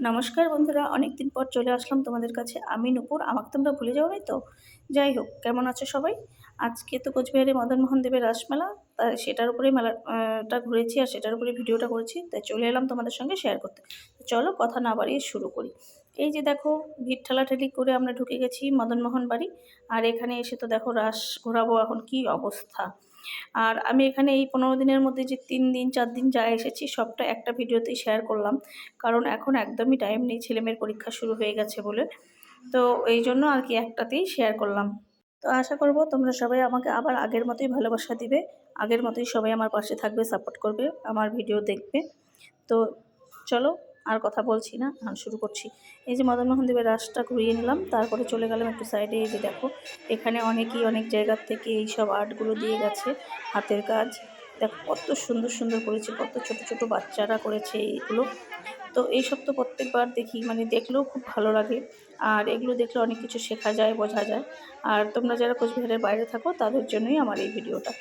নমস্কার বন্ধুরা, অনেক দিন পর চলে আসলাম তোমাদের কাছে। আমি নূপুর। আমাকে তোমরা ভুলে যাওনি তো? যাই হোক, কেমন আছো সবাই? আজকে তো কোচবিহারে মদনমোহন দেবের রাসমেলা, তাই সেটার উপরেই মেলাটা ঘুরেছি আর সেটার উপরে ভিডিওটা করেছি, তাই চলে এলাম তোমাদের সঙ্গে শেয়ার করতে। চলো কথা না বাড়িয়ে শুরু করি। এই যে দেখো, ভিড় ঠেলাঠেলি করে আমরা ঢুকে গেছি মদনমোহন বাড়ি। আর এখানে এসে তো দেখো রাস ঘোরাবো, এখন কি অবস্থা। আর আমি এখানে এই 15 দিনের মধ্যে যে 3 দিন 4 দিন যা এসেছি সবটা একটা ভিডিওতেই শেয়ার করলাম, কারণ এখন একদমই টাইম নেই, ছেলেমেয়ের পরীক্ষা শুরু হয়ে গেছে বলে। তো এই জন্য আর কি একটাতেই শেয়ার করলাম। তো আশা করব তোমরা সবাই আমাকে আবার আগের মতোই ভালোবাসা দিবে, আগের মতোই সবাই আমার পাশে থাকবে, সাপোর্ট করবে, আমার ভিডিও দেখবে। তো চলো আর কথা বলছি না, এখন শুরু করছি। এই যে মদনমোহন দেবের রাসটা ঘুরিয়ে নিলাম, তারপরে চলে গেলাম একটু সাইডে। এই যে দেখো, এখানে অনেকেই অনেক জায়গার থেকে এই সব আর্টগুলো দিয়ে গেছে, হাতের কাজ। দেখো কত সুন্দর সুন্দর করেছে, কত ছোট ছোট বাচ্চারা করেছে এইগুলো। তো এইসব তো প্রত্যেকবার দেখি, মানে দেখলেও খুব ভালো লাগে। আর এগুলো দেখলে অনেক কিছু শেখা যায়, বোঝা যায়। আর তোমরা যারা কোচবিহারের বাইরে থাকো তাদের জন্যই আমার এই ভিডিওটা।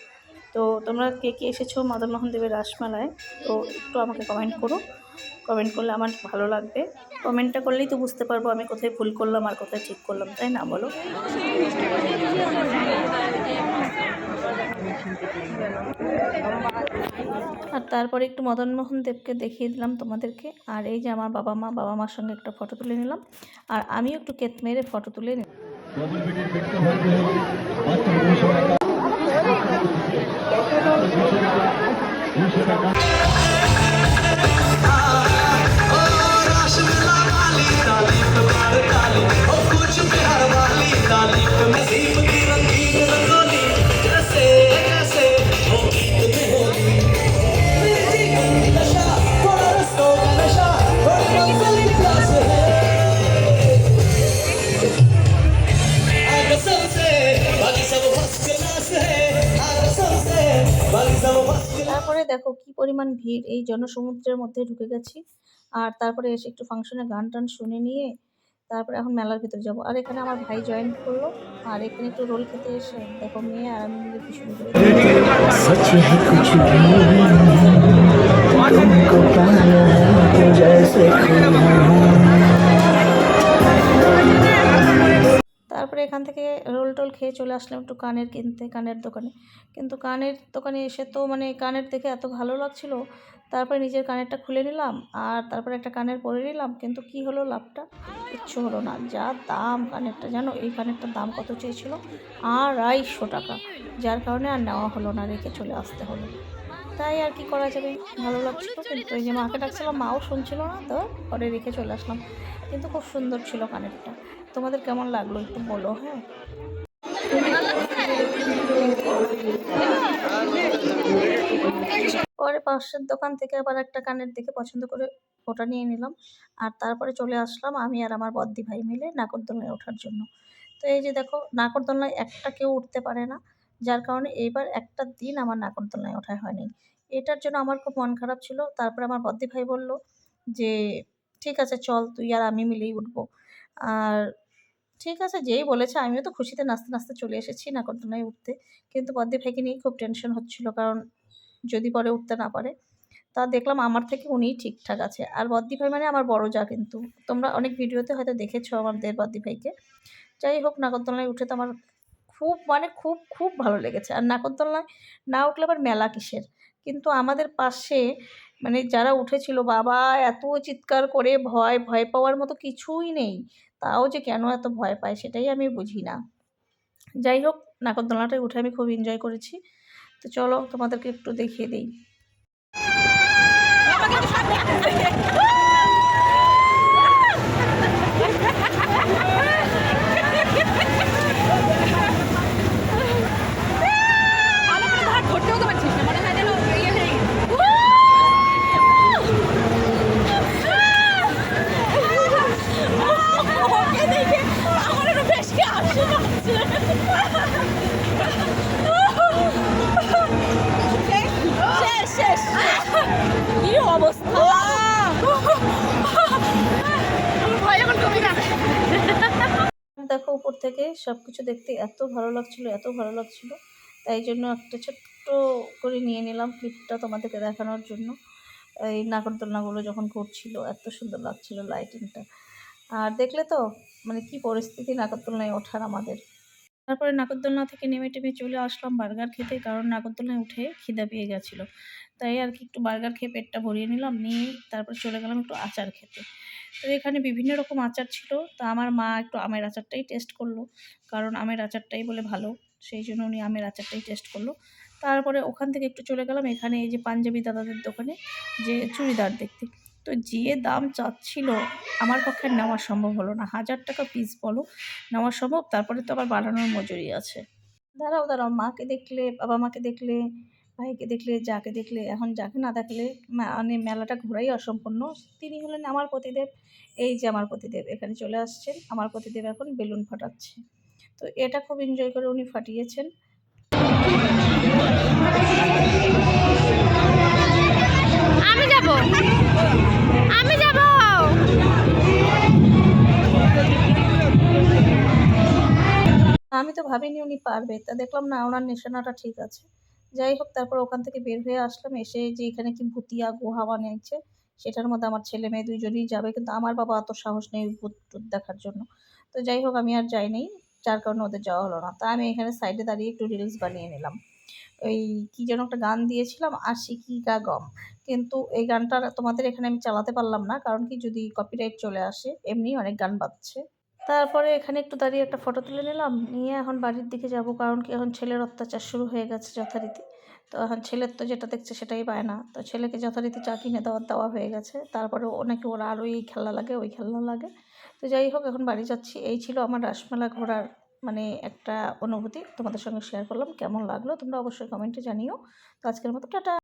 তো তোমরা কে কে এসেছো মদনমোহন দেবের রাসমেলায়, তো একটু আমাকে কমেন্ট করো। কমেন্ট করলে আমার ভালো লাগবে। কমেন্টটা করলেই তো বুঝতে পারবো আমি কোথায় ভুল করলাম আর কোথায় ঠিক করলাম, তাই না বলো? আর তারপরে একটু মদনমোহন দেবকে দেখিয়ে দিলাম তোমাদেরকে। আর এই যে আমার বাবা মার সঙ্গে একটা ফটো তুলে নিলাম, আর আমিও একটু কেত মেরে ফটো তুলে নিলাম। তারপরে দেখো কি পরিমাণ ভিড়, এই জনসমুদ্রের মধ্যে ঢুকে গেছি। আর তারপরে এসে একটু ফাংশনে গান টান শুনে নিয়ে তারপরে এখন মেলার ভিতরে যাব। আর এখানে আমার ভাই জয়েন করলো। আর এখানে একটু রোল খেতে এসে দেখো মেয়ে আর আমি মিলে কি শুরু করেছি। তারপরে এখান থেকে রোল টোল খেয়ে চলে আসলাম একটু কানের কিনতে, কানের দোকানে। কিন্তু কানের দোকানে এসে তো মানে কানের দেখে এত ভালো লাগছিল, তারপরে নিজের কানেরটা খুলে নিলাম আর তারপরে একটা কানের পরে নিলাম। কিন্তু কি হলো, লাভটা কিচ্ছু হলো না। যা দাম কানেরটা, জানো এই কানেরটার দাম কত চেয়েছিল? 250 টাকা। যার কারণে আর নেওয়া হলো না, রেখে চলে আসতে হলো। তাই আর কি করা যাবে, ভালো লাগছিল। কিন্তু এই যে মাকে ডাকছিলাম, মাও শুনছিল না, তো পরে রেখে চলে আসলাম। কিন্তু খুব সুন্দর ছিল কানেরটা। তোমাদের কেমন লাগলো একটু বলো, হ্যাঁ। পরে পাশের দোকান থেকে আবার একটা কানের দেখে পছন্দ করে ওটা নিয়ে নিলাম। আর তারপরে চলে আসলাম আমি আর আমার বদ্দি ভাই মিলে নাগরদোলনায় ওঠার জন্য। তো এই যে দেখো, নাগরদোলনায় একটা কেউ উঠতে পারে না, যার কারণে এইবার একটা দিন আমার নাগরদোলনায় ওঠা হয়নি। এটার জন্য আমার খুব মন খারাপ ছিল। তারপরে আমার বদ্দি ভাই বলল যে ঠিক আছে চল, তুই আর আমি মিলেই উঠবো। আর ঠিক আছে, যেই বলেছে আমিও তো খুশিতে নাচতে নাচতে চলে এসেছি নাগরদোলনায় উঠতে। কিন্তু বদ্দি ভাইকে নিয়ে খুব টেনশন হচ্ছিল, কারণ যদি পরে উঠতে না পারে। তা দেখলাম আমার থেকে উনিই ঠিকঠাক আছে। আর বদ্দি ভাই মানে আমার বড় যা, কিন্তু তোমরা অনেক ভিডিওতে হয়তো দেখেছো আমাদের বদ্দি ভাইকে। যাই হোক, নাগরদোলনায় উঠে তো আমার খুব মানে খুব খুব ভালো লেগেছে। আর নাগরদোলনায় না উঠলে আবার মেলা কিসের। কিন্তু আমাদের পাশে মানে যারা উঠেছিল, বাবা এত চিৎকার করে, ভয় ভয় পাওয়ার মতো কিছুই নেই। তাও যে কেন এত ভয় পায় সেটাই আমি বুঝি না। যাই হোক, নাগরদোলনাটায় উঠে আমি খুব এনজয় করেছি। তো চলো তোমাদেরকে একটু দেখিয়ে দিই। দেখো উপর থেকে সবকিছু দেখতে এত ভালো লাগছিল, এত ভালো লাগছিল, তাই জন্য একটা ছোট্ট করে নিয়ে নিলাম ক্লিপটা তোমাদেরকে দেখানোর জন্য। এই নাগরদোলনাগুলো যখন ঘুরছিল এত সুন্দর লাগছিল লাইটিংটা। আর দেখলে তো মানে কি পরিস্থিতি নাগরদোলনায় ওঠার আমাদের। তারপরে নাগরদোলনা থেকে নেমে টেমে চলে আসলাম বার্গার খেতে, কারণ নাগরদোলনায় উঠে খিদে পেয়ে গেছিলো। তাই আর কি একটু বার্গার খেয়ে পেটটা ভরিয়ে নিলাম, নিয়ে তারপর চলে গেলাম একটু আচার খেতে। তো এখানে বিভিন্ন রকম আচার ছিল, তা আমার মা একটু আমের আচারটাই টেস্ট করলো, কারণ আমের আচারটাই বলে ভালো, সেই জন্য উনি আমের আচারটাই টেস্ট করলো। তারপরে ওখান থেকে একটু চলে গেলাম এখানে এই যে পাঞ্জাবি দাদাদের দোকানে, যে চুড়িদার দেখতে। তো যে দাম চাচ্ছিল আমার পক্ষে নেওয়া সম্ভব হলো না, 1000 টাকা পিস বলো নেওয়া সম্ভব, তারপরে তো আবার বাড়ানোর মজুরি আছে। দাঁড়াও দাঁড়াও, মাকে দেখলে, বাবা মাকে দেখলে, ভাইকে দেখলে, যাকে দেখলে, এখন যাকে না দেখলে মানে মেলাটা ঘোরাই অসম্পূর্ণ। তিনি হলেন আমার পতিদেব। এই যে আমার পতিদেব এখানে চলে আসছেন, আমার পতিদেব এখন বেলুন ফাটাচ্ছে। তো এটা খুব এনজয় করে উনি ফাটিয়েছেন। আমি যাব, আমি যাব। আমি তো ভাবিনি উনি পারবে, তা দেখলাম না ওনার নিশানাটা ঠিক আছে। যাই হোক, তারপর ওখান থেকে বের হয়ে আসলাম, এসে যে এখানে কি ভুতিয়া গুহা বানিয়েছে, সেটার মধ্যে আমার ছেলে মেয়ে দুইজনেই যাবে, কিন্তু আমার বাবা অত সাহস নেই ভূত টুত দেখার জন্য। তো যাই হোক আমি আর যাইনি, যার কারণে ওদের যাওয়া হলো না। তা আমি এখানে সাইডে দাঁড়িয়ে একটু রিলস বানিয়ে নিলাম। ওই কি যেন একটা গান দিয়েছিলাম, আশিকি কা গম, কিন্তু এই গানটা তোমাদের এখানে আমি চালাতে পারলাম না, কারণ কি যদি কপিরাইট চলে আসে, এমনি অনেক গান বাজছে। তারপরে এখানে একটু দাঁড়িয়ে একটা ফটো তুলে নিলাম, নিয়ে এখন বাড়ির দিকে যাব, কারণ কি এখন ছেলের অত্যাচার শুরু হয়ে গেছে যথারীতি। তো এখন ছেলের তো যেটা দেখছে সেটাই পায় না, তো ছেলেকে যথারীতি চা কিনে দেওয়া হয়ে গেছে। তারপরে অনেকে ওরা আরও এই খেলনা লাগে ওই খেলনা লাগে। তো যাই হোক এখন বাড়ি যাচ্ছি। এই ছিল আমার রাসমেলা ঘোরার মানে একটা অনুভূতি, তোমাদের সঙ্গে শেয়ার করলাম। কেমন লাগলো তোমরা অবশ্যই কমেন্টে জানিও। তো আজকের মতো টাটা।